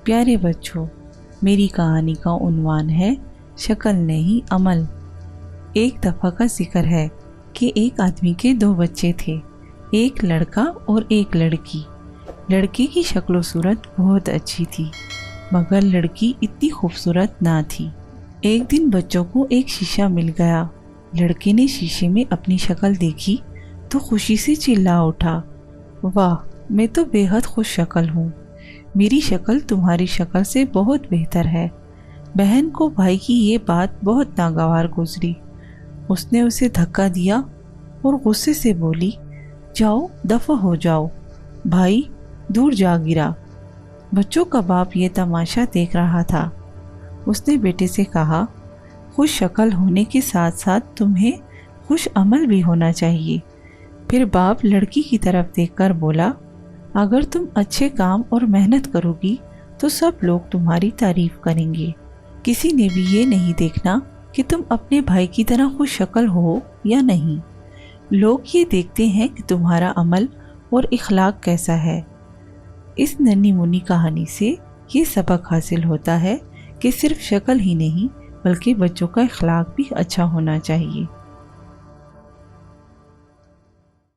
پیارے بچوں، میری کہانی کا عنوان ہے شکل نہیں عمل۔ ایک دفعہ کا ذکر ہے کہ ایک آدمی کے 2 بچے تھے، ایک لڑکا اور ایک لڑکی۔ لڑکے کی شکل و صورت بہت اچھی تھی مگر لڑکی اتنی خوبصورت نہ تھی۔ ایک دن بچوں کو ایک شیشہ مل گیا۔ لڑکے نے شیشے میں اپنی شکل دیکھی تو خوشی سے چلا اٹھا، واہ، میں تو بے حد خوش شکل ہوں، میری شکل تمہاری شکل سے بہت بہتر ہے۔ بہن کو بھائی کی یہ بات بہت ناگوار گزری۔ اس نے اسے دھکا دیا اور غصے سے بولی، جاؤ دفع ہو جاؤ۔ بھائی دور جا گرا۔ بچوں کا باپ یہ تماشا دیکھ رہا تھا۔ اس نے بیٹے سے کہا، خوش شکل ہونے کے ساتھ ساتھ تمہیں خوش عمل بھی ہونا چاہیے۔ پھر باپ لڑکی کی طرف دیکھ کر بولا، اگر تم اچھے کام اور محنت کرو گی تو سب لوگ تمہاری تعریف کریں گے۔ کسی نے بھی یہ نہیں دیکھنا کہ تم اپنے بھائی کی طرح خوش شکل ہو یا نہیں، لوگ یہ دیکھتے ہیں کہ تمہارا عمل اور اخلاق کیسا ہے۔ اس ننھی منھی کہانی سے یہ سبق حاصل ہوتا ہے کہ صرف شکل ہی نہیں بلکہ بچوں کا اخلاق بھی اچھا ہونا چاہیے۔